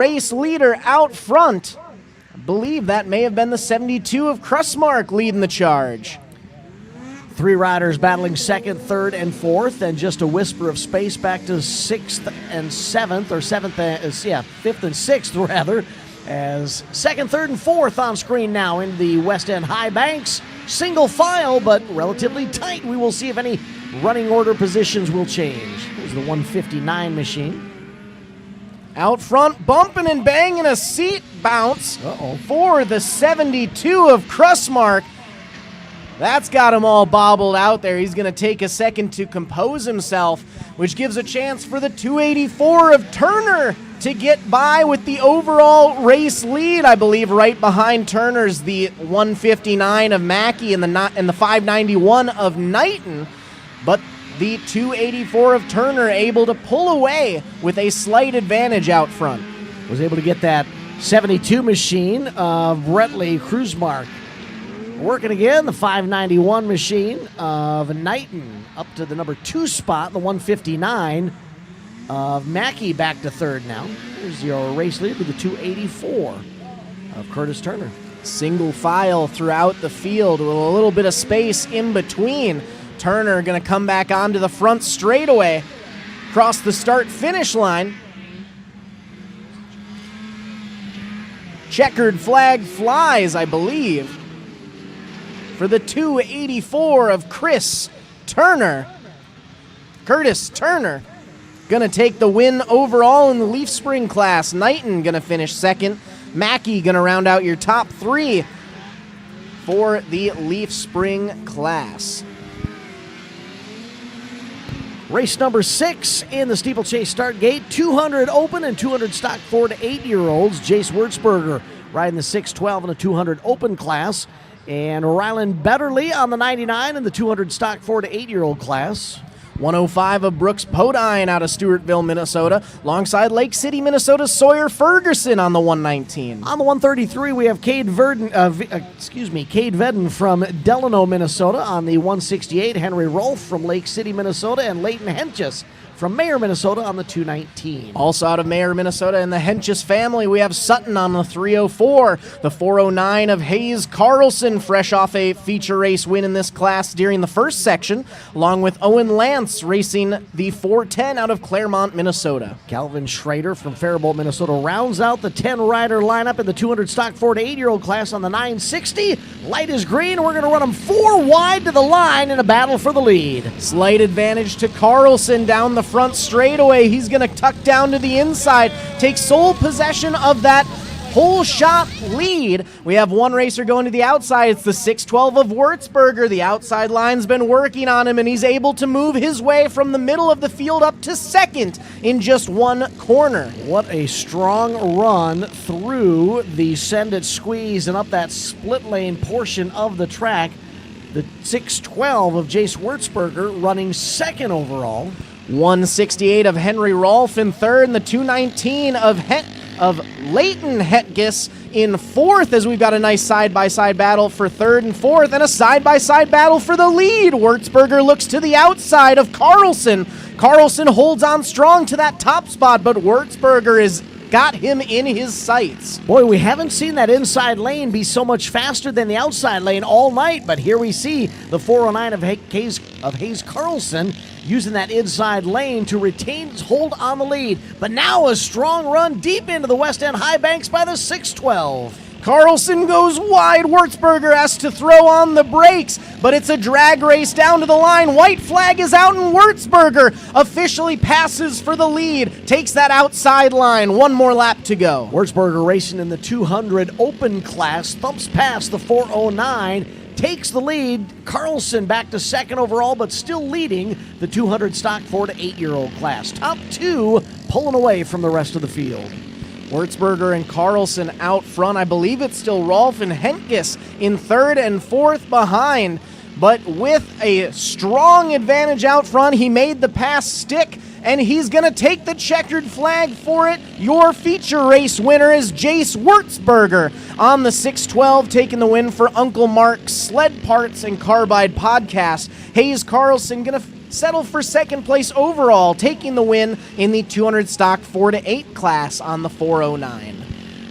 race leader out front. I believe that may have been the 72 of Crustmark leading the charge. Three riders battling second, third, and fourth, and just a whisper of space back to sixth and seventh, or fifth and sixth, rather, as second, third, and fourth on screen now in the West End High Banks. Single file, but relatively tight. We will see if any running order positions will change. Here's the 159 machine. Out front, bumping and banging a seat bounce for the 72 of Crustmark. That's got him all bobbled out there. He's going to take a second to compose himself, which gives a chance for the 284 of Turner to get by with the overall race lead. I believe right behind Turner's the 159 of Mackey and the 591 of Knighton. But the 284 of Turner able to pull away with a slight advantage out front. Was able to get that 72 machine of Bretley Cruzmark. Working again, the 591 machine of Knighton up to the number 2 spot, the 159 of Mackey back to third now. Here's your race lead with the 284 of Curtis Turner. Single file throughout the field with a little bit of space in between. Turner going to come back onto the front straightaway, cross the start-finish line. Checkered flag flies, I believe, for the 284 of Curtis Turner. Going to take the win overall in the Leaf Spring class. Knighton going to finish second. Mackey going to round out your top three for the Leaf Spring class. Race number 6 in the Steeplechase start gate. 200 open and 200 stock 4 to 8-year-olds. Jace Wurzberger riding the 612 and the 200 open class. And Rylan Betterly on the 99 in the 200 stock 4 to 8-year-old class. 105 of Brooks Podine out of Stewartville, Minnesota, alongside Lake City, Minnesota's Sawyer Ferguson on the 119. On the 133, we have Cade Vedden from Delano, Minnesota. On the 168, Henry Rolfe from Lake City, Minnesota, and Leighton Hentges from Mayer, Minnesota on the 219. Also out of Mayer, Minnesota, in the Hentges family, we have Sutton on the 304. The 409 of Hayes Carlson, fresh off a feature race win in this class during the first section, along with Owen Lance racing the 410 out of Claremont, Minnesota. Calvin Schrader from Faribault, Minnesota rounds out the 10-rider lineup in the 200 stock 4 to 8-year-old class on the 960. Light is green. We're going to run them 4 wide to the line in a battle for the lead. Slight advantage to Carlson down the front straightaway. He's going to tuck down to the inside, take sole possession of that whole shot lead. We have one racer going to the outside. It's the 612 of Wurzberger. The outside line's been working on him, and he's able to move his way from the middle of the field up to second in just one corner. What a strong run through the send it squeeze and up that split lane portion of the track. The 612 of Jace Wurzberger running second overall. 168 of Henry Rolfe in third, and the 219 of Leighton Hentges in fourth, as we've got a nice side-by-side battle for third and fourth, and a side-by-side battle for the lead. Wurzberger looks to the outside of Carlson. Carlson holds on strong to that top spot, but Wurzberger is got him in his sights. Boy, we haven't seen that inside lane be so much faster than the outside lane all night, but here we see the 409 of Hayes Carlson using that inside lane to retain his hold on the lead. But now a strong run deep into the West End High Banks by the 612. Carlson goes wide. Wurzberger has to throw on the brakes, but it's a drag race down to the line. White flag is out, and Wurzberger officially passes for the lead. Takes that outside line. One more lap to go. Wurzberger racing in the 200 open class, thumps past the 409, takes the lead. Carlson back to second overall, but still leading the 200 stock 4 to 8-year-old class. Top two pulling away from the rest of the field. Wurzberger and Carlson out front. I believe it's still Rolfe and Hentges in third and fourth behind. But with a strong advantage out front, he made the pass stick, and he's going to take the checkered flag for it. Your feature race winner is Jace Wurzberger on the 612, taking the win for Uncle Mark's Sled Parts and Carbide Podcast. Hayes Carlson going to settle for second place overall, taking the win in the 200 stock 4-8 class on the 409.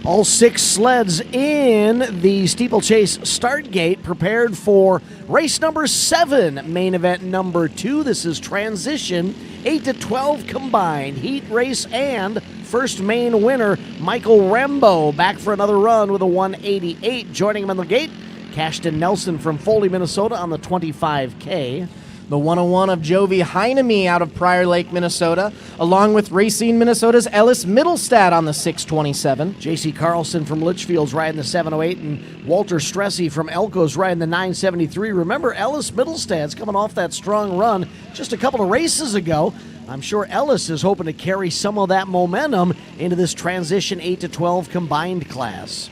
All 6 sleds in the Steeplechase start gate prepared for race number 7, main event number 2. This is transition 8-12 combined heat race and first main winner, Michael Rambo, back for another run with a 188. Joining him on the gate, Cashton Nelson from Foley, Minnesota on the 25K. The 101 of Jovi Heineme out of Prior Lake, Minnesota, along with Racine, Minnesota's Ellis Middlestad on the 627. J.C. Carlson from Litchfield's riding the 708, and Walter Stressy from Elko's riding the 973. Remember, Ellis Middlestad's coming off that strong run just a couple of races ago. I'm sure Ellis is hoping to carry some of that momentum into this transition 8-12 combined class.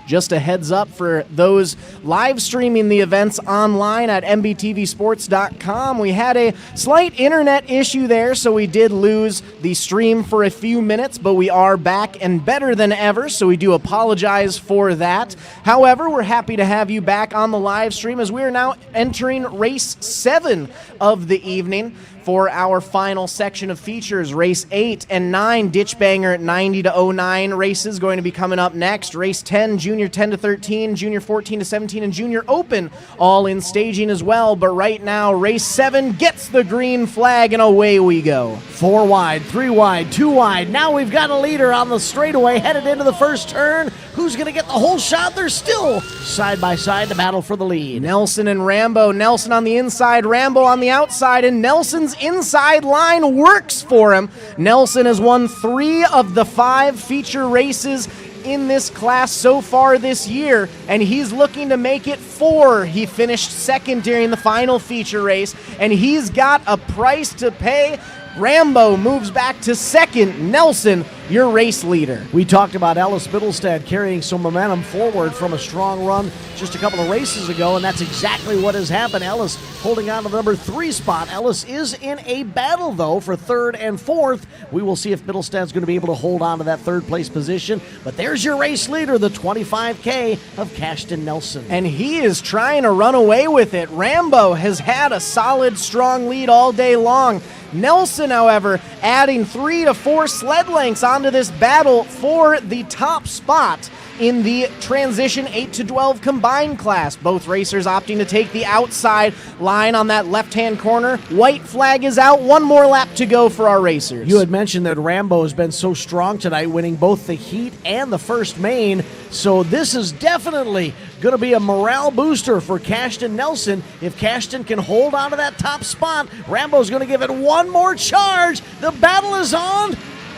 Just a heads up for those live streaming the events online at MBTVsports.com. We had a slight internet issue there, so we did lose the stream for a few minutes, but we are back and better than ever, so we do apologize for that. However, we're happy to have you back on the live stream as we are now entering race 7 of the evening. For our final section of features, race 8 and 9, Ditchbanger 90-09 races going to be coming up next. Race 10, Junior 10-13, Junior 14-17, and Junior Open all in staging as well. But right now, race 7 gets the green flag, and away we go. 4 wide, 3 wide, 2 wide. Now we've got a leader on the straightaway headed into the first turn. Who's going to get the whole shot? They're still side by side to battle for the lead. Nelson and Rambo. Nelson on the inside, Rambo on the outside, and Nelson's inside line works for him. Nelson has won 3 of the 5 feature races in this class so far this year, and he's looking to make it 4. He finished second during the final feature race, and he's got a price to pay. Rambo moves back to second. Nelson, your race leader. We talked about Ellis Middlestad carrying some momentum forward from a strong run just a couple of races ago, and that's exactly what has happened. Ellis holding on to the number 3 spot. Ellis is in a battle, though, for 3rd and 4th. We will see if Middlestad's going to be able to hold on to that 3rd place position. But there's your race leader, the 25K of Cashton Nelson. And he is trying to run away with it. Rambo has had a solid, strong lead all day long. Nelson, however, adding 3 to 4 sled lengths onto this battle for the top spot in the transition 8-12 combined class. Both racers opting to take the outside line on that left-hand corner. White flag is out. 1 more lap to go for our racers. You had mentioned that Rambo has been so strong tonight, winning both the heat and the first main. So this is definitely going to be a morale booster for Cashton Nelson. If Cashton can hold on to that top spot, Rambo's going to give it 1 more charge. The battle is on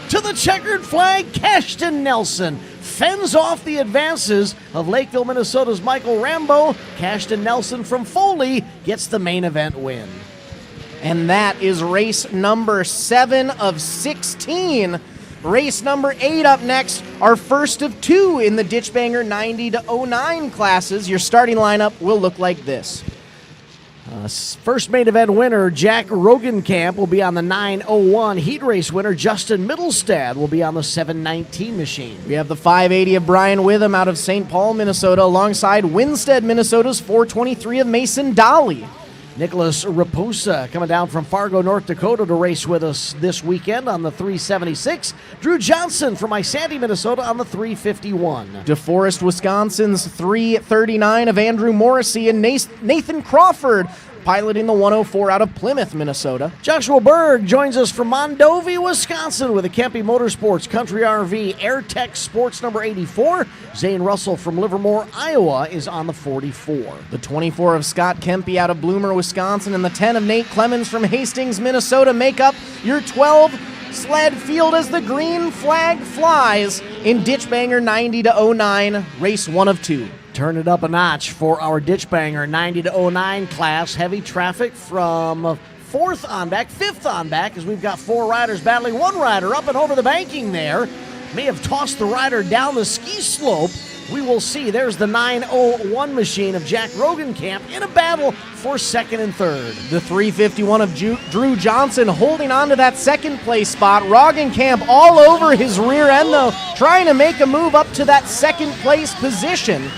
to the checkered flag. Cashton Nelson fends off the advances of Lakeville, Minnesota's Michael Rambo. Cashton Nelson from Foley gets the main event win. And that is race number 7 of 16. Race number 8 up next, our first of 2 in the Ditchbanger 90-09 classes. Your starting lineup will look like this. First main event winner, Jack Rogenkamp, will be on the 901. Heat race winner, Justin Middlestad, will be on the 719 machine. We have the 580 of Brian Witham out of St. Paul, Minnesota, alongside Winstead, Minnesota's 423 of Mason Dolly. Nicholas Raposa coming down from Fargo, North Dakota to race with us this weekend on the 376. Drew Johnson from Isanti, Minnesota on the 351. DeForest, Wisconsin's 339 of Andrew Morrissey and Nathan Crawford piloting the 104 out of Plymouth, Minnesota. Joshua Berg joins us from Mondovi, Wisconsin with a Kempe Motorsports Country RV AirTech Sports number 84. Zane Russell from Livermore, Iowa is on the 44. The 24 of Scott Kempe out of Bloomer, Wisconsin, and the 10 of Nate Clemens from Hastings, Minnesota make up your 12 sled field as the green flag flies in Ditchbanger 90-09, race 1 of 2. Turn it up a notch for our Ditchbanger 90-09 class. Heavy traffic from 4th on back, 5th on back, as we've got 4 riders battling. 1 rider up and over the banking there. May have tossed the rider down the ski slope we will see. There's the 901 machine of Jack Rogenkamp in a battle for second and third. The 351 of Drew Johnson holding on to that second place spot. Rogenkamp all over his rear end, though, trying to make a move up to that second place position.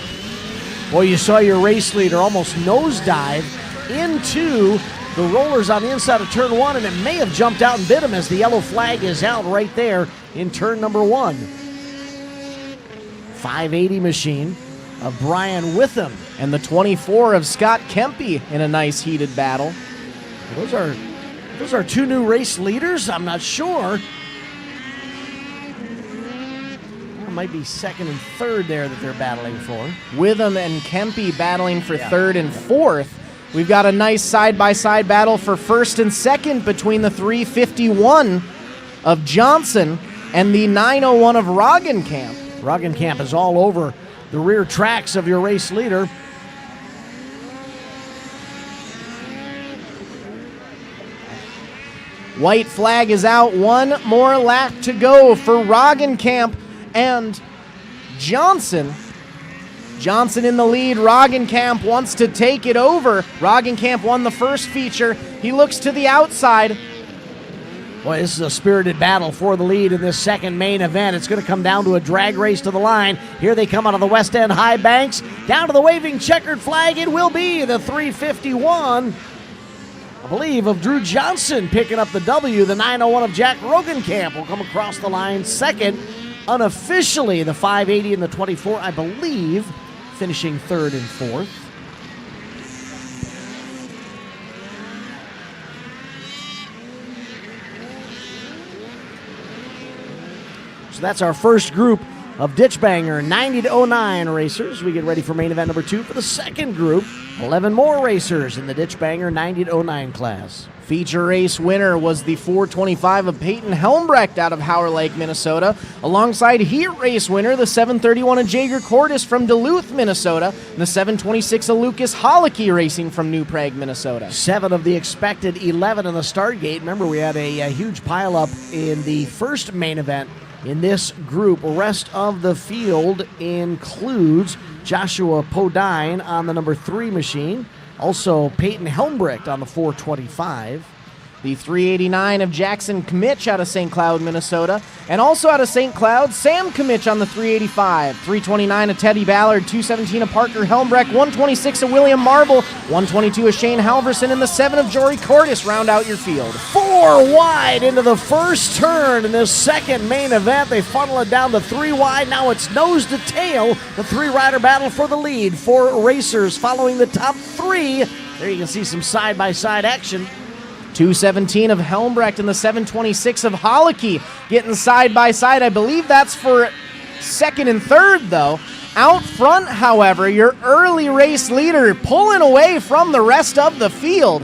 Well, you saw your race leader almost nosedive into the rollers on the inside of turn one, and it may have jumped out and bit him as the yellow flag is out right there in turn number one. 580 machine of Brian Witham. And the 24 of Scott Kempe in a nice heated battle. Those are two new race leaders? I'm not sure. It might be second and third there that they're battling for. Witham and Kempe battling for third and fourth. We've got a nice side-by-side battle for first and second between the 351 of Johnson and the 901 of Rogenkamp. Rogenkamp is all over the rear tracks of your race leader. White flag is out. One more lap to go for Rogenkamp and Johnson. Johnson in the lead. Rogenkamp wants to take it over. Rogenkamp won the first feature. He looks to the outside. Boy, this is a spirited battle for the lead in this second main event. It's going to come down to a drag race to the line. Here they come out of the West End High Banks. Down to the waving checkered flag. It will be the 351, I believe, of Drew Johnson picking up the W. The 901 of Jack Rogenkamp will come across the line second. Unofficially, the 580 and the 24, I believe, finishing third and fourth. So that's our first group of Ditchbanger 90-09 racers. We get ready for main event number 2 for the second group. 11 more racers in the Ditchbanger 90-09 class. Feature race winner was the 425 of Peyton Helmbrecht out of Howard Lake, Minnesota, alongside heat race winner, the 731 of Jaeger Cordes from Duluth, Minnesota, and the 726 of Lucas Holicky racing from New Prague, Minnesota. 7 of the expected 11 in the start gate. Remember, we had a huge pileup in the first main event in this group. The rest of the field includes Joshua Podine on the number 3 machine. Also, Peyton Helmbrecht on the 425. The 389 of Jackson Kmitch out of St. Cloud, Minnesota. And also out of St. Cloud, Sam Kmitch on the 385. 329 of Teddy Ballard, 217 of Parker Helmbrecht, 126 of William Marble, 122 of Shane Halverson, and the 7 of Jory Cordes round out your field. 4 wide into the first turn in this second main event. They funnel it down to 3 wide. Now it's nose to tail. The 3-rider battle for the lead. 4 racers following the top 3. There you can see some side-by-side action. 217 of Helmbrecht and the 726 of Holicky getting side by side. I believe that's for second and third, though. Out front, however, your early race leader pulling away from the rest of the field.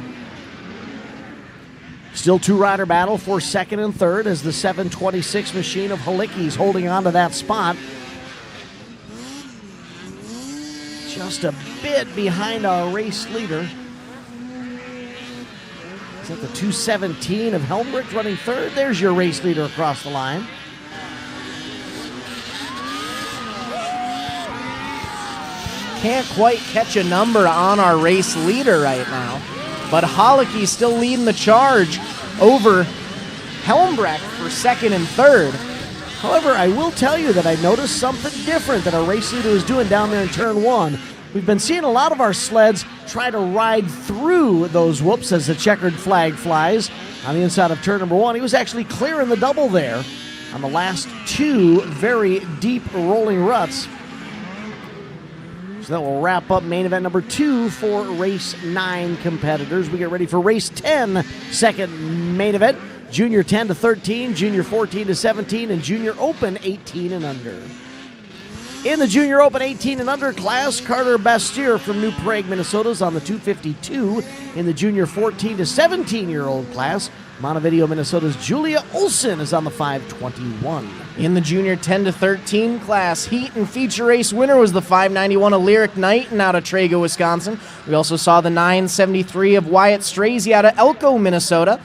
Still 2-rider battle for second and third as the 726 machine of Halicki's holding on to that spot. Just a bit behind our race leader. Is that the 217 of Helmbrecht running third? There's your race leader across the line. Can't quite catch a number on our race leader right now, but Holicky still leading the charge over Helmbrecht for second and third. However, I will tell you that I noticed something different that our race leader was doing down there in turn 1. We've been seeing a lot of our sleds try to ride through those whoops as the checkered flag flies on the inside of turn number 1. He was actually clearing the double there on the last 2 very deep rolling ruts. So that will wrap up main event number 2 for race 9 competitors. We get ready for race 10, second main event. Junior 10 to 13, Junior 14 to 17, and Junior Open 18 and under. In the Junior Open 18 and under class, Carter Bastier from New Prague, Minnesota is on the 252. In the Junior 14 to 17-year-old class, Montevideo, Minnesota's Julia Olson is on the 521. In the Junior 10 to 13 class, heat and feature race winner was the 591 of Lyric Knighton out of Trago, Wisconsin. We also saw the 973 of Wyatt Strazy out of Elko, Minnesota.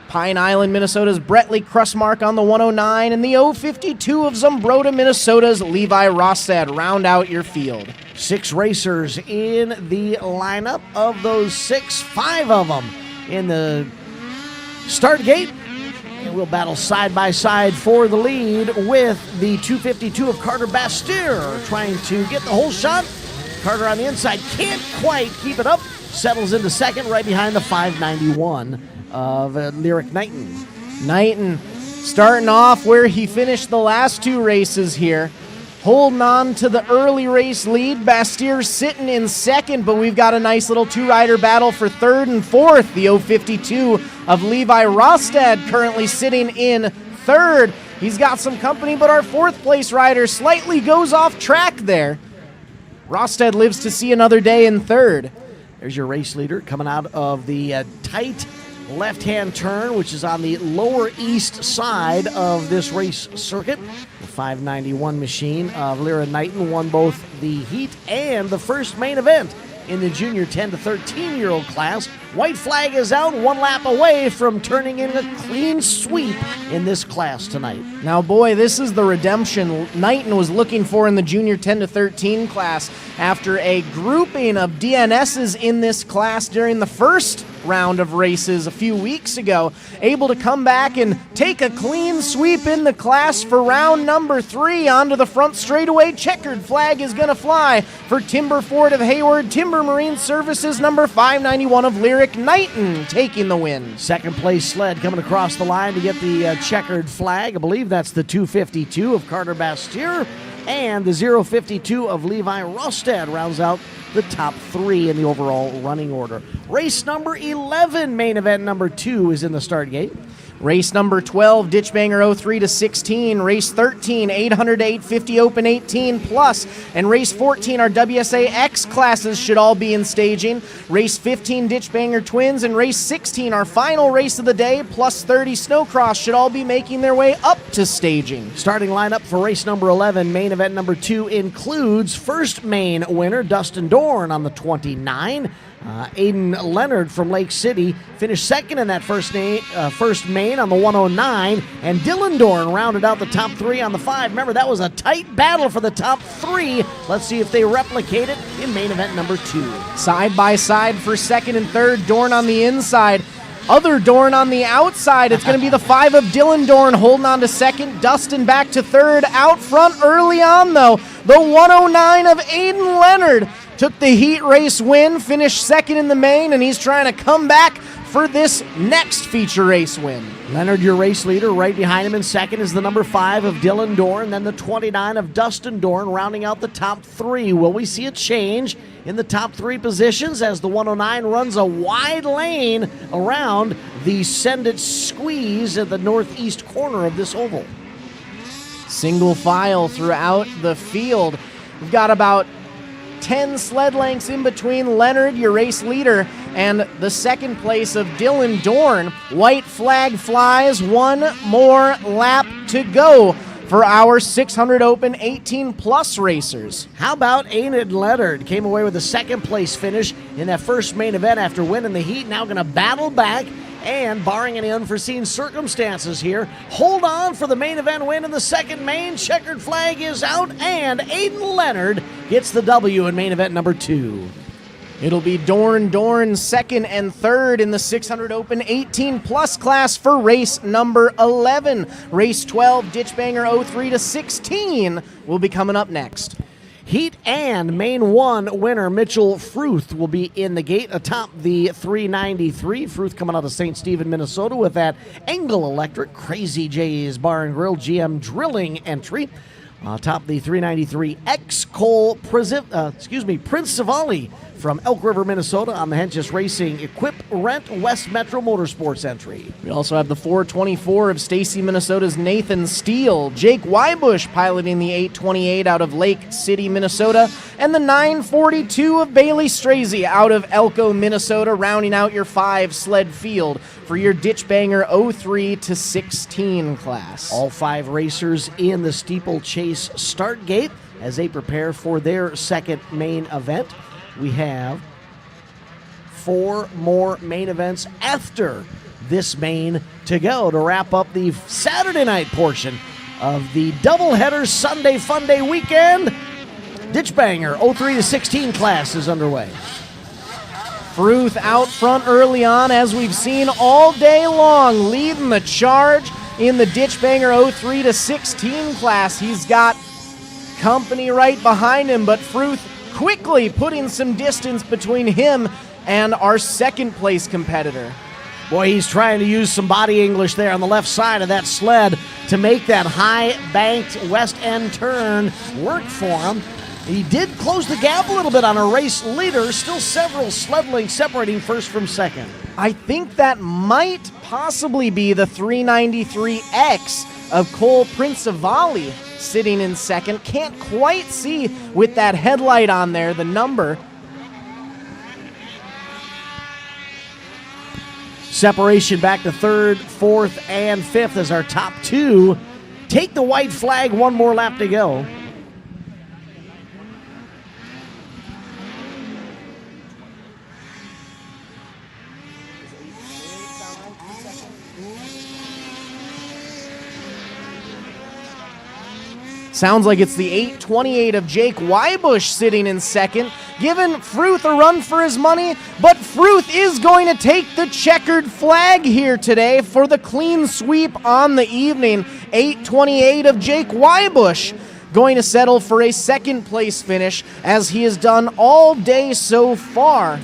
Pine Island, Minnesota's Brettley Crustmark on the 109, and the 052 of Zumbrota, Minnesota's Levi Rostad round out your field. 6 racers in the lineup. Of those 6, 5 of them in the start gate. And we'll battle side by side for the lead with the 252 of Carter Bastyr trying to get the whole shot. Carter on the inside can't quite keep it up. Settles into second right behind the 591 of Lyric Knighton. Knighton starting off where he finished the last 2 races here. Holding on to the early race lead. Bastyr sitting in second, but we've got a nice little 2-rider battle for third and fourth. The 052 of Levi Rostad currently sitting in third. He's got some company, but our 4th place rider slightly goes off track there. Rostad lives to see another day in third. There's your race leader coming out of the tight left-hand turn, which is on the lower east side of this race circuit. The 591 machine of Lyra Knighton won both the heat and the first main event in the junior 10 to 13-year-old class. White flag is out, 1 lap away from turning in a clean sweep in this class tonight. Now, boy, this is the redemption Knighton was looking for in the junior 10 to 13 class after a grouping of DNSs in this class during the first round of races a few weeks ago, able to come back and take a clean sweep in the class for round number 3 onto the front straightaway. Checkered flag is going to fly for Timber Ford of Hayward, Timber Marine Services number 591 of Lyric Knighton taking the win. Second place sled coming across the line to get the checkered flag. I believe that's the 252 of Carter Bastyr, and the 052 of Levi Rostad rounds out the top 3 in the overall running order. Race number 11, main event number 2, is in the start gate. Race number 12, Ditchbanger 03 to 16. Race 13, 800 to 850 Open 18 plus. And race 14, our WSAX classes should all be in staging. Race 15, Ditchbanger Twins. And race 16, our final race of the day, plus 30 snowcross, should all be making their way up to staging. Starting lineup for race number 11, main event number 2, includes first main winner, Dustin Dorn on the 29. Aiden Leonard from Lake City finished second in that first main on the 109, and Dylan Dorn rounded out the top 3 on the 5. Remember, that was a tight battle for the top 3. Let's see if they replicate it in main event number 2. Side by side for second and third, Dorn on the inside. Other Dorn on the outside. It's going to be the 5 of Dylan Dorn holding on to second. Dustin back to third. Out front early on, though, the 109 of Aiden Leonard took the heat race win, finished second in the main, and he's trying to come back for this next feature race win. Leonard, your race leader. Right behind him in second is the number 5 of Dylan Dorn, then the 29 of Dustin Dorn, rounding out the top 3. Will we see a change in the top 3 positions as the 109 runs a wide lane around the Send It Squeeze at the northeast corner of this oval? Single file throughout the field. We've got about 10 sled lengths in between Leonard, your race leader, and the second place of Dylan Dorn. White flag flies, 1 more lap to go for our 600 Open 18 plus racers. How about Aiden Leonard? Came away with a second place finish in that first main event after winning the heat. Now going to battle back and, barring any unforeseen circumstances here, hold on for the main event win in the second main. Checkered flag is out, and Aiden Leonard gets the W in main event number 2. It'll be Dorn second and third in the 600 Open 18 plus class for race number 11. Race 12, Ditchbanger 03 to 16 will be coming up next. Heat and main 1 winner Mitchell Fruth will be in the gate atop the 393. Fruth coming out of St. Stephen, Minnesota with that Engel Electric Crazy J's Bar and Grill GM drilling entry. Atop the 393 Cole Prince Savali from Elk River, Minnesota on the Henches Racing Equip Rent West Metro Motorsports entry. We also have the 424 of Stacy, Minnesota's Nathan Steele, Jake Wybush piloting the 828 out of Lake City, Minnesota, and the 942 of Bailey Strazy out of Elko, Minnesota, rounding out your 5 sled field for your Ditchbanger 03 to 16 class. All 5 racers in the Steeplechase start gate as they prepare for their second main event. We have 4 more main events after this main to go to wrap up the Saturday night portion of the doubleheader Sunday Funday weekend. Ditchbanger 03-16 class is underway. Fruth out front early on, as we've seen all day long, leading the charge in the Ditchbanger 03-16 class. He's got company right behind him, but Fruth quickly putting some distance between him and our second place competitor. Boy, he's trying to use some body English there on the left side of that sled to make that high banked west end turn work for him. He did close the gap a little bit on a race leader, still several sled lengths separating first from second. I think that might possibly be the 393X of Cole Principali sitting in second. Can't quite see with that headlight on there, the number. Separation back to third, fourth, and fifth as our top two take the white flag. One more lap to go. Sounds like it's the 828 of Jake Wybush sitting in second, giving Fruth a run for his money, but Fruth is going to take the checkered flag here today for the clean sweep on the evening. 828 of Jake Wybush going to settle for a second place finish, as he has done all day so far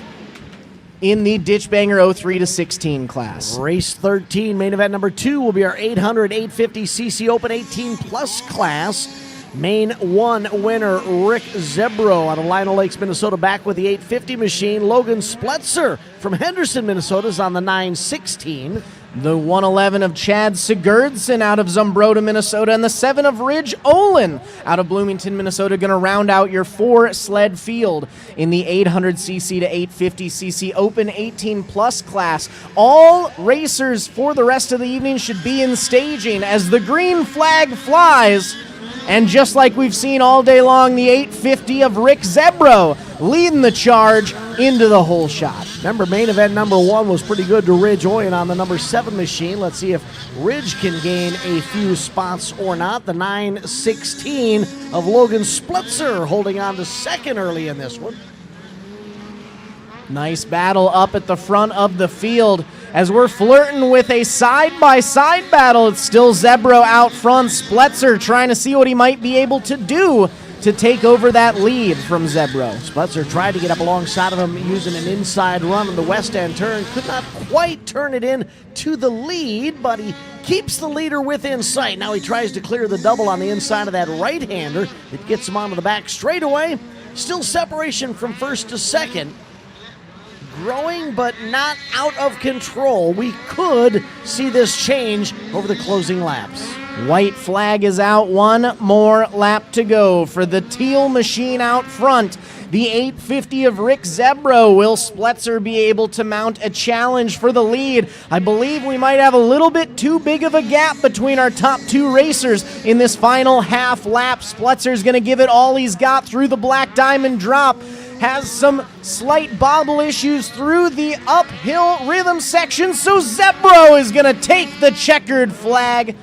in the Ditchbanger 03-16 class. Race 13, main event number 2 will be our 800 850cc Open 18 Plus class. Main 1 winner, Rick Zebro out of Lino Lakes, Minnesota, back with the 850 machine. Logan Spletzer from Henderson, Minnesota, is on the 916. The 111 of Chad Sigurdsson out of Zumbrota, Minnesota, and the 7 of Ridge Olin out of Bloomington, Minnesota, going to round out your 4-sled field in the 800cc to 850cc Open 18 Plus class. All racers for the rest of the evening should be in staging as the green flag flies. And just like we've seen all day long, the 850 of Rick Zebro leading the charge into the hole shot. Remember, main event number 1 was pretty good to Ridge Olin on the number 7 machine. Let's see if Ridge can gain a few spots or not. The 916 of Logan Splitzer holding on to second early in this one. Nice battle up at the front of the field. As we're flirting with a side-by-side battle, it's still Zebro out front. Spletzer trying to see what he might be able to do to take over that lead from Zebro. Spletzer tried to get up alongside of him using an inside run on the west end turn. Could not quite turn it in to the lead, but he keeps the leader within sight. Now he tries to clear the double on the inside of that right-hander. It gets him onto the back straightaway. Still separation from first to second. Growing, but not out of control. We could see this change over the closing laps. White flag is out. One more lap to go for the teal machine out front. The 850 of Rick Zebro. Will Spletzer be able to mount a challenge for the lead? I believe we might have a little bit too big of a gap between our top two racers in this final half lap. Spletzer's going to give it all he's got through the Black Diamond drop. Has some slight bobble issues through the uphill rhythm section, so Zebro is going to take the checkered flag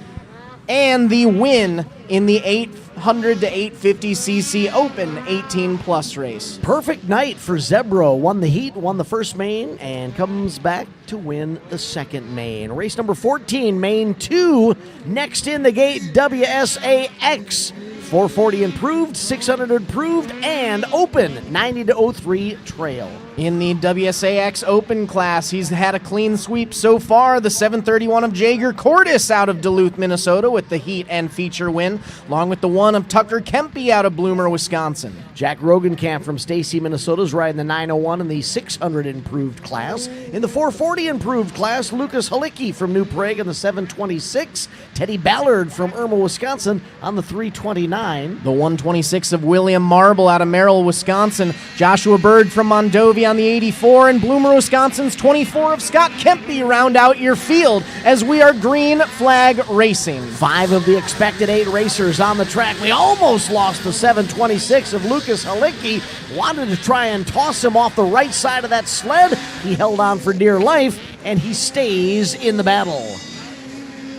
and the win in the 800 to 850cc Open 18 Plus race. Perfect night for Zebro. Won the heat, won the first main, and comes back to win the second main. Race number 14, main 2, next in the gate, WSAX. 440 improved, 600 improved, and Open 90 to 03 trail. In the WSAX Open class, he's had a clean sweep so far. The 731 of Jager Cordes out of Duluth, Minnesota, with the heat and feature win, along with the 1 of Tucker Kempe out of Bloomer, Wisconsin. Jack Rogenkamp from Stacy, Minnesota, is riding the 901 in the 600 improved class. In the 440 improved class, Lucas Halicki from New Prague in the 726. Teddy Ballard from Irma, Wisconsin on the 329. The 126 of William Marble out of Merrill, Wisconsin. Joshua Bird from Mondovi Kempe on the 84, and Bloomer, Wisconsin's 24 of Scott Kempe round out your field as we are green flag racing. 5 of the expected 8 racers on the track. We almost lost the 726 of Lucas Halicki. Wanted to try and toss him off the right side of that sled. He held on for dear life, and he stays in the battle.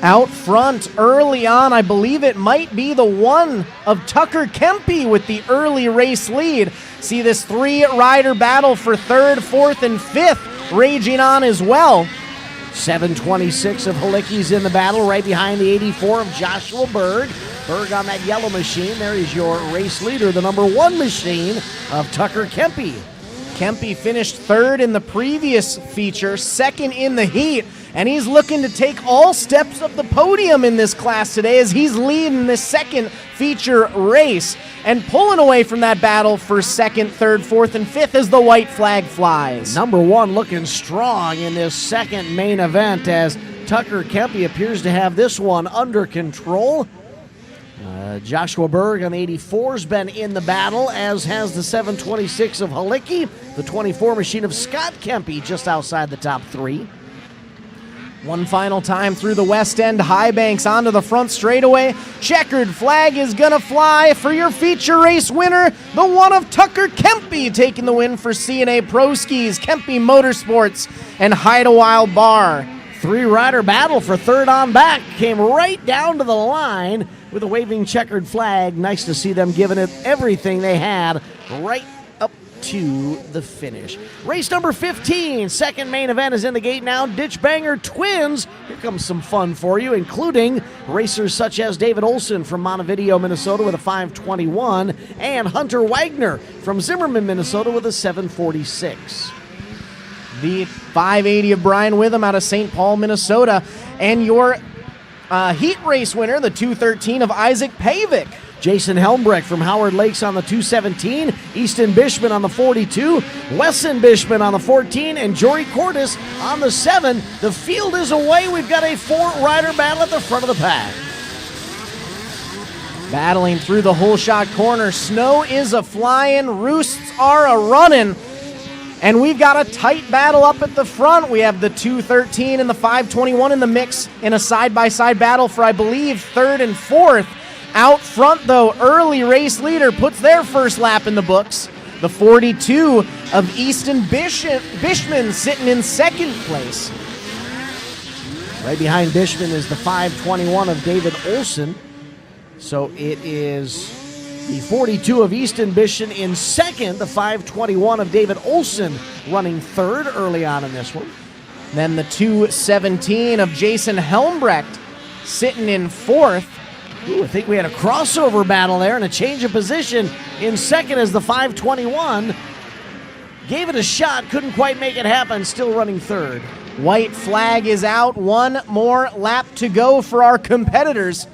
Out front early on, I believe it might be the one of Tucker Kempe with the early race lead. See this 3-rider battle for 3rd, 4th, and 5th raging on as well. 726 of Halicki's in the battle, right behind the 84 of Joshua Berg. Berg on that yellow machine. There is your race leader, the number 1 machine of Tucker Kempe. Kempe finished 3rd in the previous feature, 2nd in the heat, and he's looking to take all steps of the podium in this class today as he's leading this 2nd feature race and pulling away from that battle for 2nd, 3rd, 4th, and 5th as the white flag flies. Number 1 looking strong in this 2nd main event as Tucker Kempe appears to have this one under control. Joshua Berg on the 84's been in the battle, as has the 726 of Halicki. The 24 machine of Scott Kempe just outside the top 3. One final time through the west end high banks onto the front straightaway. Checkered flag is gonna fly for your feature race winner, the one of Tucker Kempe, taking the win for C&A Pro Skis, Kempe Motorsports, and Hide a Wild Bar. 3-rider battle for 3rd on back came right down to the line with a waving checkered flag. Nice to see them giving it everything they had right up to the finish. Race number 15, 2nd main event is in the gate now. Ditchbanger Twins. Here comes some fun for you, including racers such as David Olson from Montevideo, Minnesota with a 521, and Hunter Wagner from Zimmerman, Minnesota with a 746. The 580 of Brian Witham out of St. Paul, Minnesota, and your heat race winner, the 213 of Isaac Pavic. Jason Helmbrecht from Howard Lakes on the 217, Easton Bishman on the 42, Wesson Bishman on the 14, and Jory Cordes on the 7. The field is away. We've got a 4-rider battle at the front of the pack. Battling through the hole shot corner, snow is a flying, roosts are a running. And we've got a tight battle up at the front. We have the 213 and the 521 in the mix in a side-by-side battle for, I believe, 3rd and 4th. Out front, though, early race leader puts their first lap in the books. The 42 of Easton Bishman sitting in 2nd place. Right behind Bishman is the 521 of David Olson. So it is the 42 of Easton Bishman in 2nd, the 521 of David Olson running 3rd early on in this one. Then the 217 of Jason Helmbrecht sitting in 4th. Ooh, I think we had a crossover battle there and a change of position in 2nd as the 521. Gave it a shot, couldn't quite make it happen, still running 3rd. White flag is out, one more lap to go for our competitors.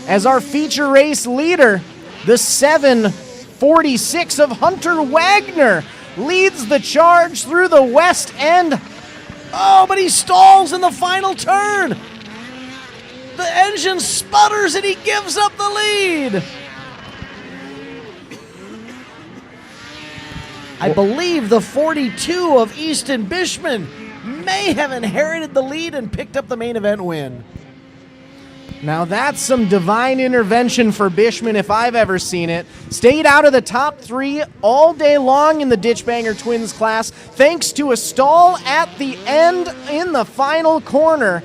As our feature race leader, the 746 of Hunter Wagner leads the charge through the west end. Oh, but he stalls in the final turn. The engine sputters and he gives up the lead. I believe the 42 of Easton Bishman may have inherited the lead and picked up the main event win. Now that's some divine intervention for Bishman if I've ever seen it. Stayed out of the top 3 all day long in the Ditchbanger Twins class thanks to a stall at the end in the final corner.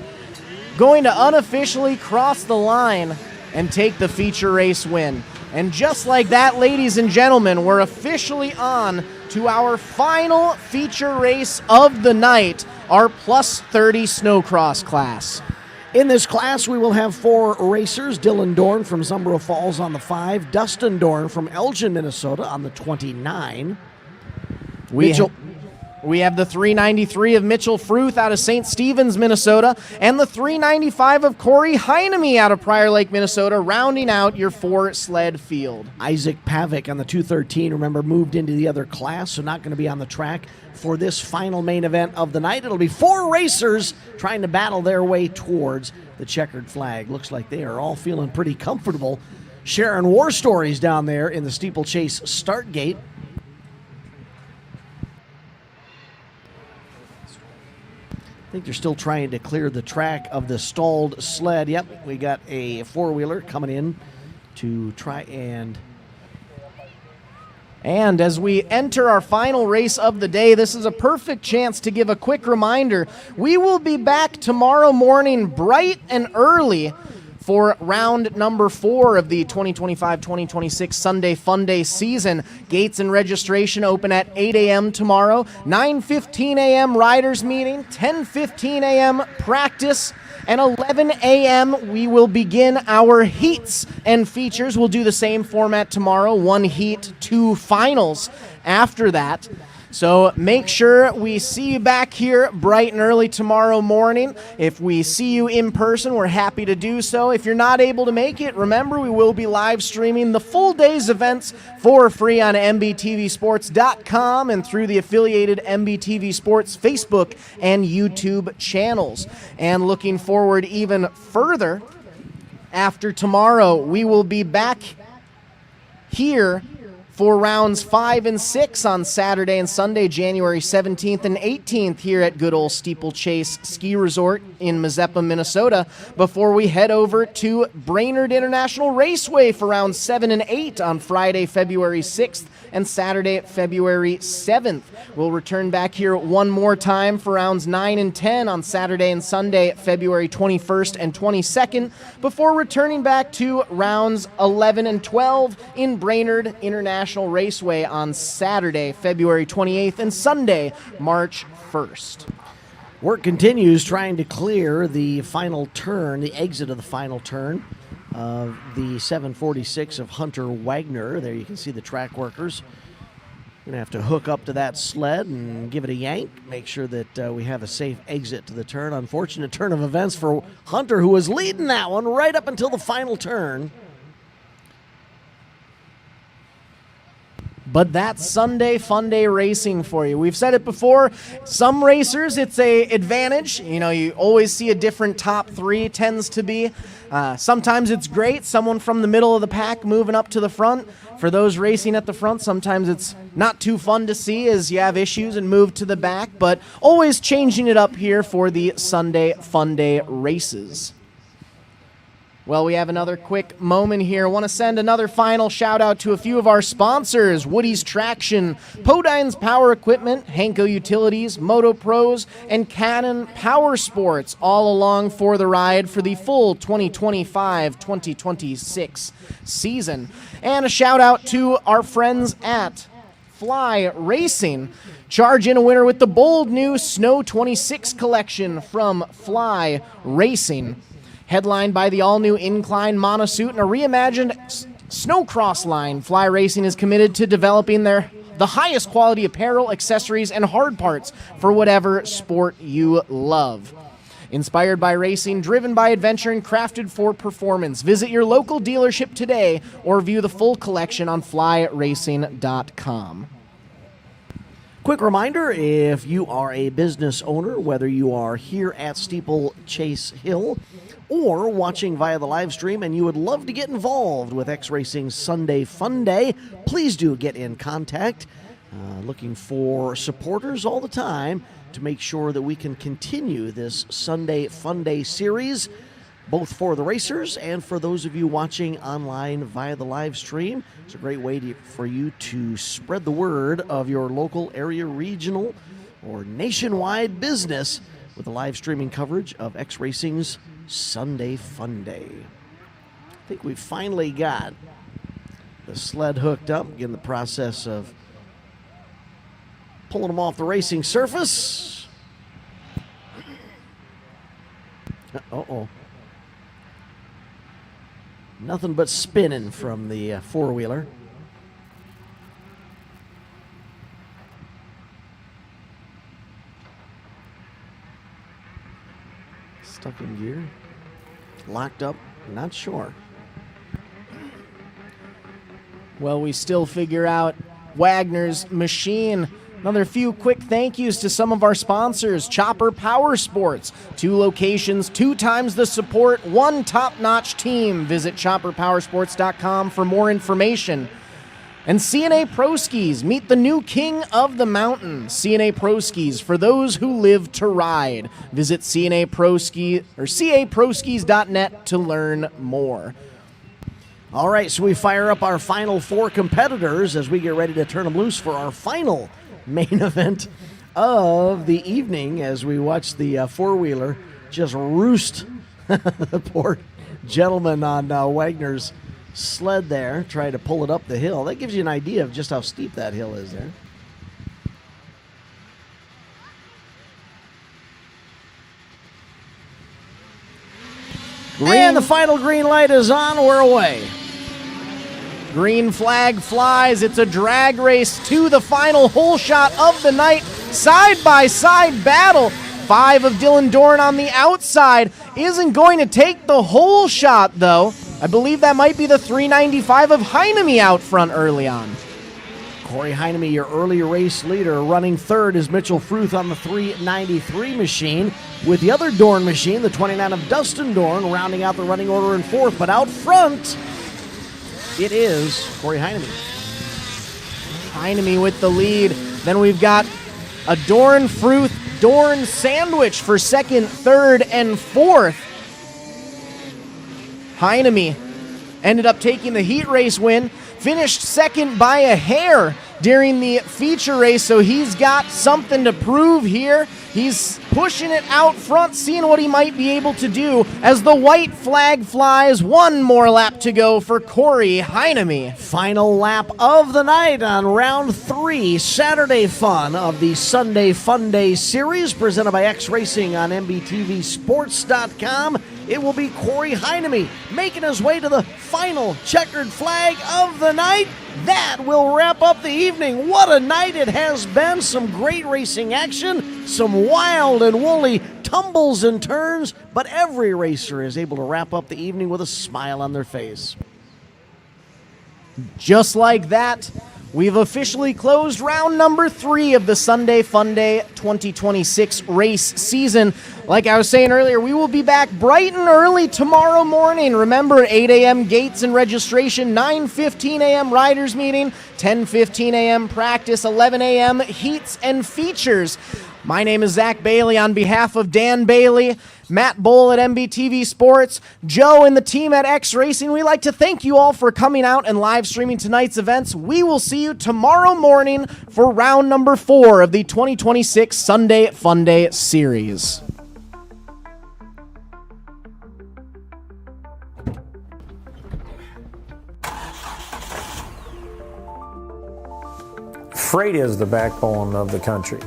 Going to unofficially cross the line and take the feature race win. And just like that, ladies and gentlemen, we're officially on to our final feature race of the night, our plus 30 snowcross class. In this class, we will have 4 racers. Dylan Dorn from Zumbro Falls on the 5. Dustin Dorn from Elgin, Minnesota on the 29. We have the 393 of Mitchell Fruth out of St. Stephen's, Minnesota, and the 395 of Corey Heinemey out of Prior Lake, Minnesota, rounding out your 4-sled field. Isaac Pavic on the 213, remember, moved into the other class, so not going to be on the track for this final main event of the night. It'll be 4 racers trying to battle their way towards the checkered flag. Looks like they are all feeling pretty comfortable sharing war stories down there in the Steeplechase start gate. I think they're still trying to clear the track of the stalled sled. Yep, we got a four-wheeler coming in to try and... And as we enter our final race of the day, this is a perfect chance to give a quick reminder. We will be back tomorrow morning bright and early for round number 4 of the 2025-2026 Sunday Funday season. Gates and registration open at 8 a.m. tomorrow, 9:15 a.m. riders meeting, 10:15 a.m. practice, and 11 a.m. we will begin our heats and features. We'll do the same format tomorrow, 1 heat, 2 finals after that. So make sure we see you back here bright and early tomorrow morning. If we see you in person, we're happy to do so. If you're not able to make it, remember we will be live streaming the full day's events for free on MBTVsports.com and through the affiliated MBTV Sports Facebook and YouTube channels. And looking forward even further, after tomorrow, we will be back here for rounds 5 and 6 on Saturday and Sunday, January 17th and 18th here at good old Steeplechase Ski Resort in Mazeppa, Minnesota, before we head over to Brainerd International Raceway for rounds 7 and 8 on Friday, February 6th and Saturday, February 7th. We'll return back here one more time for rounds 9 and 10 on Saturday and Sunday, February 21st and 22nd, before returning back to rounds 11 and 12 in Brainerd International Raceway on Saturday, February 28th, and Sunday, March 1st. Work continues trying to clear the final turn, the exit of the final turn of the 746 of Hunter Wagner. There you can see the track workers. Going to have to hook up to that sled and give it a yank, make sure that we have a safe exit to the turn. Unfortunate turn of events for Hunter, who was leading that one right up until the final turn. But that's Sunday Funday racing for you. We've said it before, some racers, it's a advantage. You know, you always see a different top 3 tends to be. Sometimes it's great, someone from the middle of the pack moving up to the front. For those racing at the front, sometimes it's not too fun to see as you have issues and move to the back, but always changing it up here for the Sunday Funday races. Well, we have another quick moment here. I want to send another final shout out to a few of our sponsors: Woody's Traction, Podine's Power Equipment, Henko Utilities, Moto Pros, and Cannon Power Sports, all along for the ride for the full 2025-2026 season. And a shout out to our friends at Fly Racing. Charge in a winner with the bold new Snow 26 collection from Fly Racing. Headlined by the all-new Incline monosuit and a reimagined snowcross line, Fly Racing is committed to developing the highest quality apparel, accessories, and hard parts for whatever sport you love. Inspired by racing, driven by adventure, and crafted for performance. Visit your local dealership today or view the full collection on flyracing.com. Quick reminder, if you are a business owner, whether you are here at Steeplechase Hill or watching via the live stream and you would love to get involved with X Racing's Sunday Funday, please do get in contact. Looking for supporters all the time to make sure that we can continue this Sunday Funday series, both for the racers and for those of you watching online via the live stream. It's a great way for you to spread the word of your local, area, regional, or nationwide business with the live streaming coverage of X Racing's Sunday Funday. I think we finally got the sled hooked up, in the process of pulling them off the racing surface. Uh-oh. Nothing but spinning from the four-wheeler. Stuck in gear. Locked up. Not sure. Well, we still figure out Wagner's machine. Another few quick thank yous to some of our sponsors. Chopper Power Sports. 2 locations, 2 times the support, 1 top-notch team. Visit chopperpowersports.com for more information. And CNA Pro Skis, meet the new king of the mountain. CNA Pro Skis, for those who live to ride. Visit CNA Pro Ski or caproskis.net to learn more. All right, so we fire up our final 4 competitors as we get ready to turn them loose for our final main event of the evening as we watch the four-wheeler just roost the poor gentleman on Wagner's sled there, trying to pull it up the hill. That gives you an idea of just how steep that hill is there. And the final green light is on. We're away. Green flag flies. It's a drag race to the final hole shot of the night. Side-by-side battle. 5 of Dylan Dorn on the outside. Isn't going to take the hole shot, though. I believe that might be the 395 of Heineme out front early on. Corey Heineme, your early race leader. Running third is Mitchell Fruth on the 393 machine, with the other Dorn machine, the 29 of Dustin Dorn, rounding out the running order in fourth. But out front, it is Corey Heineme. Heineme with the lead. Then we've got a Dorn Fruth Dorn sandwich for second, third, and fourth. Heineme ended up taking the heat race win, finished second by a hair during the feature race, so he's got something to prove here. He's pushing it out front, seeing what he might be able to do as the white flag flies. 1 more lap to go for Corey Heineme. Final lap of the night on round 3, Saturday fun of the Sunday Funday series, presented by X Racing on MBTV Sports.com. It will be Corey Heineme making his way to the final checkered flag of the night. That will wrap up the evening. What a night it has been. Some great racing action, some wild and woolly tumbles and turns, but every racer is able to wrap up the evening with a smile on their face. Just like that, we've officially closed round number 3 of the Sunday Funday 2026 race season. Like I was saying earlier, we will be back bright and early tomorrow morning. Remember, 8 a.m. gates and registration, 9:15 a.m. riders meeting, 10:15 a.m. practice, 11 a.m. heats and features. My name is Zach Bailey on behalf of Dan Bailey, Matt Bowl at MBTV Sports, Joe and the team at X Racing. We'd like to thank you all for coming out and live streaming tonight's events. We will see you tomorrow morning for round number 4 of the 2026 Sunday Funday series. Freight is the backbone of the country.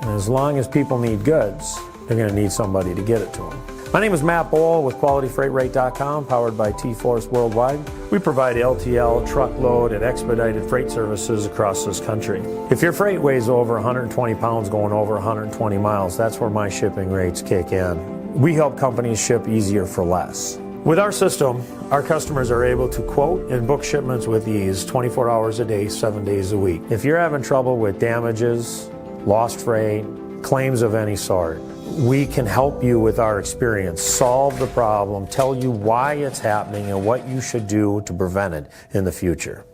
And as long as people need goods, they're going to need somebody to get it to them. My name is Matt Bowl with QualityFreightRate.com, powered by T-Force Worldwide. We provide LTL, truckload, and expedited freight services across this country. If your freight weighs over 120 pounds going over 120 miles, that's where my shipping rates kick in. We help companies ship easier for less. With our system, our customers are able to quote and book shipments with ease 24 hours a day, 7 days a week. If you're having trouble with damages, lost freight, claims of any sort, we can help you with our experience, solve the problem, tell you why it's happening and what you should do to prevent it in the future.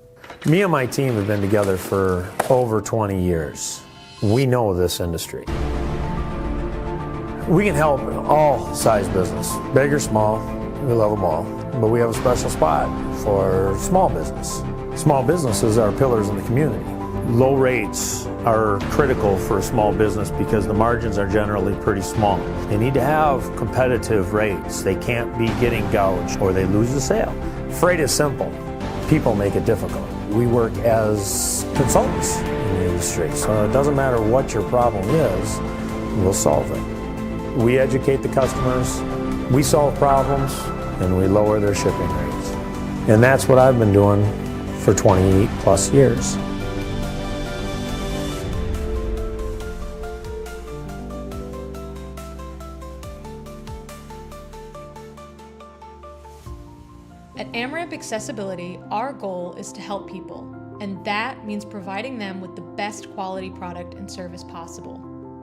Me and my team have been together for over 20 years. We know this industry. We can help all size business, big or small, we love them all. But we have a special spot for small business. Small businesses are pillars in the community. Low rates are critical for a small business because the margins are generally pretty small. They need to have competitive rates. They can't be getting gouged or they lose the sale. Freight is simple. People make it difficult. We work as consultants in the industry, so it doesn't matter what your problem is, we'll solve it. We educate the customers, we solve problems, and we lower their shipping rates. And that's what I've been doing for 28 plus years. At AmRamp Accessibility, our goal is to help people, and that means providing them with the best quality product and service possible.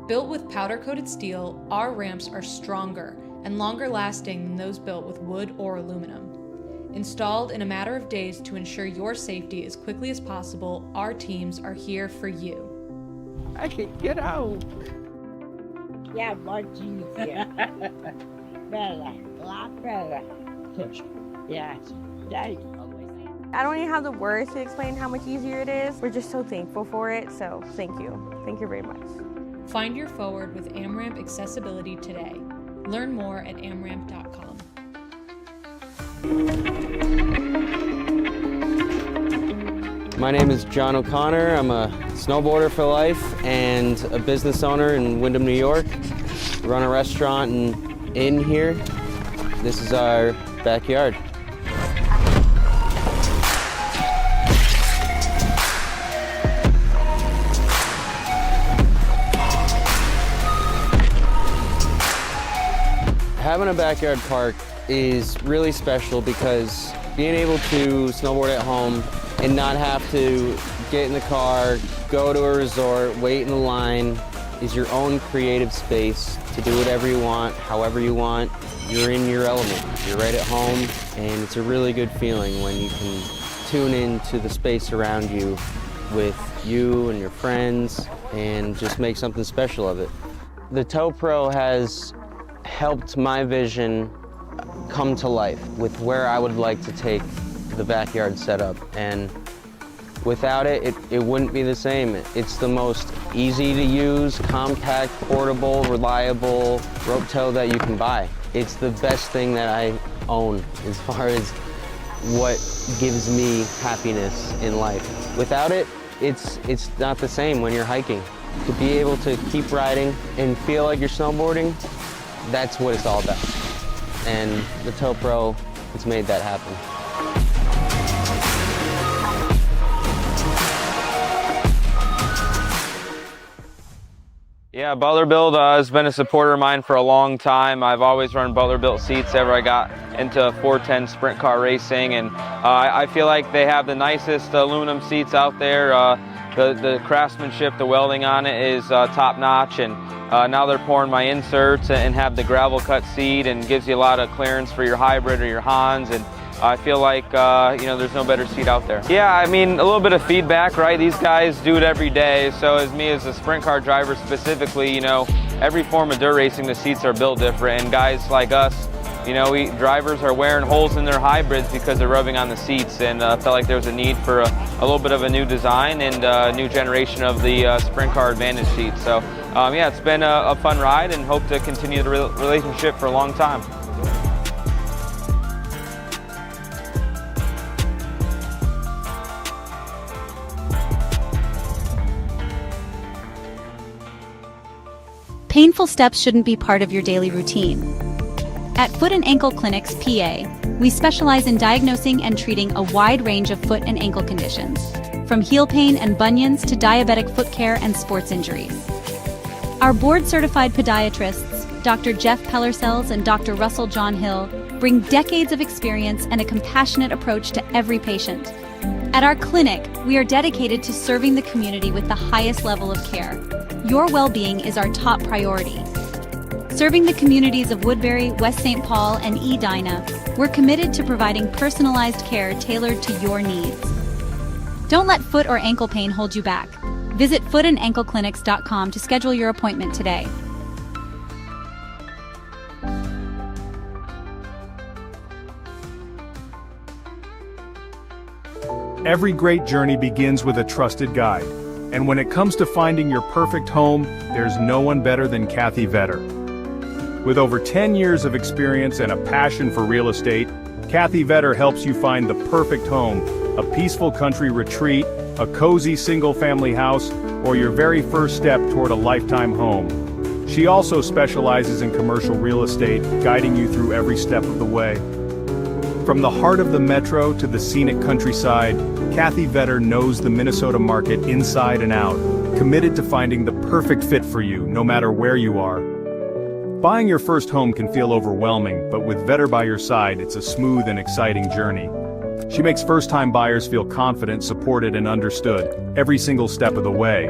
Built with powder-coated steel, our ramps are stronger and longer lasting than those built with wood or aluminum. Installed in a matter of days to ensure your safety as quickly as possible, our teams are here for you. I can get out. Yeah, much easier. Better, a lot better. Yes, thanks. I don't even have the words to explain how much easier it is. We're just so thankful for it, so thank you. Thank you very much. Find your forward with AmRamp Accessibility today. Learn more at amramp.com. My name is John O'Connor. I'm a snowboarder for life and a business owner in Windham, New York. Run a restaurant and inn here. This is our backyard. Having a backyard park is really special because being able to snowboard at home and not have to get in the car, go to a resort, wait in the line, is your own creative space to do whatever you want, however you want. You're in your element. You're right at home, and it's a really good feeling when you can tune into the space around you with you and your friends and just make something special of it. The Tow Pro has helped my vision come to life with where I would like to take the backyard setup, and without it, it wouldn't be the same. It's the most easy to use, compact, portable, reliable rope tow that you can buy. It's the best thing that I own as far as what gives me happiness in life. Without it, it's not the same when you're hiking. To be able to keep riding and feel like you're snowboarding, that's what it's all about. And the Tow Pro has made that happen. Yeah, Butler-Built has been a supporter of mine for a long time. I've always run Butler-Built seats ever I got into 410 sprint car racing, and I feel like they have the nicest aluminum seats out there. The craftsmanship, the welding on it is top notch, and now they're pouring my inserts and have the gravel cut seat and gives you a lot of clearance for your hybrid or your Hans, and I feel like there's no better seat out there. Yeah, I mean, a little bit of feedback, right? These guys do it every day, so as me as a sprint car driver specifically, every form of dirt racing, the seats are built different, and guys like us, drivers are wearing holes in their hybrids because they're rubbing on the seats, and felt like there was a need for a little bit of a new design and a new generation of the sprint car advantage seat. So yeah, it's been a fun ride, and hope to continue the relationship for a long time. Painful steps shouldn't be part of your daily routine. At Foot and Ankle Clinics, PA, we specialize in diagnosing and treating a wide range of foot and ankle conditions, from heel pain and bunions to diabetic foot care and sports injuries. Our board-certified podiatrists, Dr. Jeff Pellersells and Dr. Russell John Hill, bring decades of experience and a compassionate approach to every patient. At our clinic, we are dedicated to serving the community with the highest level of care. Your well-being is our top priority. Serving the communities of Woodbury, West St. Paul, and Edina, we're committed to providing personalized care tailored to your needs. Don't let foot or ankle pain hold you back. Visit footandankleclinics.com to schedule your appointment today. Every great journey begins with a trusted guide. And when it comes to finding your perfect home, there's no one better than Kathy Vetter. With over 10 years of experience and a passion for real estate, Kathy Vetter helps you find the perfect home, a peaceful country retreat, a cozy single-family house, or your very first step toward a lifetime home. She also specializes in commercial real estate, guiding you through every step of the way. From the heart of the metro to the scenic countryside, Kathy Vetter knows the Minnesota market inside and out, committed to finding the perfect fit for you, no matter where you are. Buying your first home can feel overwhelming, but with Vetter by your side, it's a smooth and exciting journey. She makes first-time buyers feel confident, supported, and understood, every single step of the way.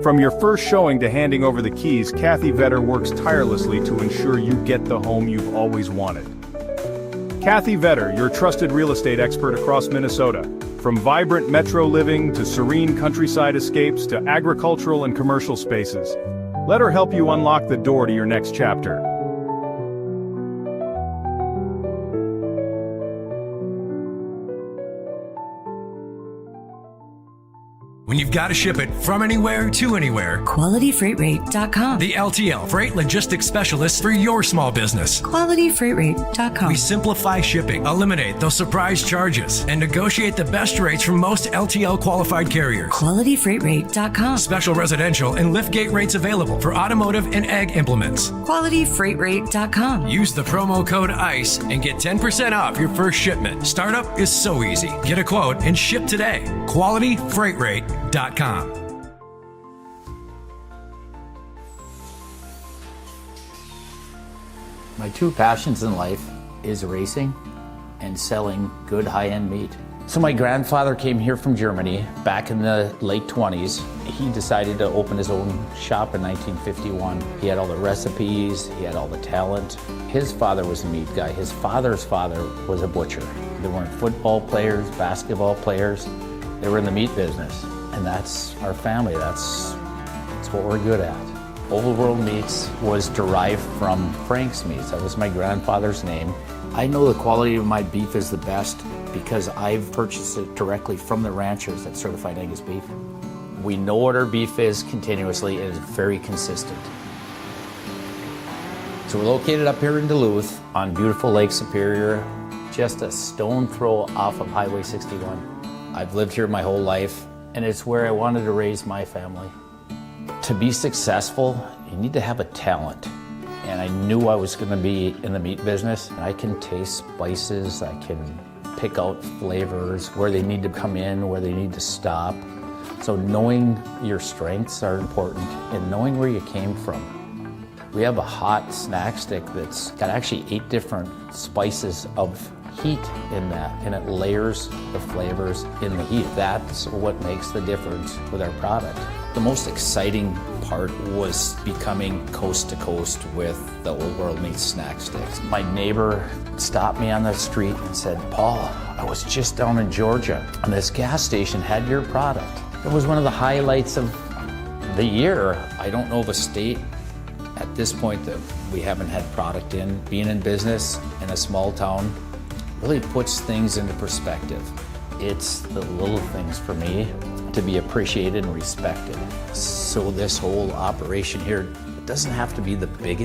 From your first showing to handing over the keys, Kathy Vetter works tirelessly to ensure you get the home you've always wanted. Kathy Vetter, your trusted real estate expert across Minnesota. From vibrant metro living to serene countryside escapes to agricultural and commercial spaces. Let her help you unlock the door to your next chapter. When you've got to ship it from anywhere to anywhere, QualityFreightRate.com. The LTL Freight Logistics Specialist for your small business. QualityFreightRate.com. We simplify shipping, eliminate those surprise charges, and negotiate the best rates from most LTL qualified carriers. QualityFreightRate.com. Special residential and liftgate rates available for automotive and ag implements. QualityFreightRate.com. Use the promo code ICE and get 10% off your first shipment. Startup is so easy. Get a quote and ship today. QualityFreightRate.com. My two passions in life is racing and selling good high-end meat. So my grandfather came here from Germany back in the late 20s. He decided to open his own shop in 1951. He had all the recipes, he had all the talent. His father was a meat guy. His father's father was a butcher. They weren't football players, basketball players. They were in the meat business. And that's our family, that's what we're good at. Old World Meats was derived from Frank's Meats. That was my grandfather's name. I know the quality of my beef is the best because I've purchased it directly from the ranchers that certified Angus beef. We know what our beef is continuously and it's very consistent. So we're located up here in Duluth on beautiful Lake Superior, just a stone throw off of Highway 61. I've lived here my whole life, and it's where I wanted to raise my family. To be successful, you need to have a talent. And I knew I was going to be in the meat business. I can taste spices, I can pick out flavors, where they need to come in, where they need to stop. So knowing your strengths are important and knowing where you came from. We have a hot snack stick that's got actually 8 different spices of heat in that, and it layers the flavors in the heat. That's what makes the difference with our product. The most exciting part was becoming coast to coast with the Old World Meats snack sticks. My neighbor stopped me on the street and said, "Paul, I was just down in Georgia and this gas station had your product." It was one of the highlights of the year. I don't know of a state at this point that we haven't had product in. Being in business in a small town really puts things into perspective. It's the little things for me to be appreciated and respected. So this whole operation here, it doesn't have to be the biggest.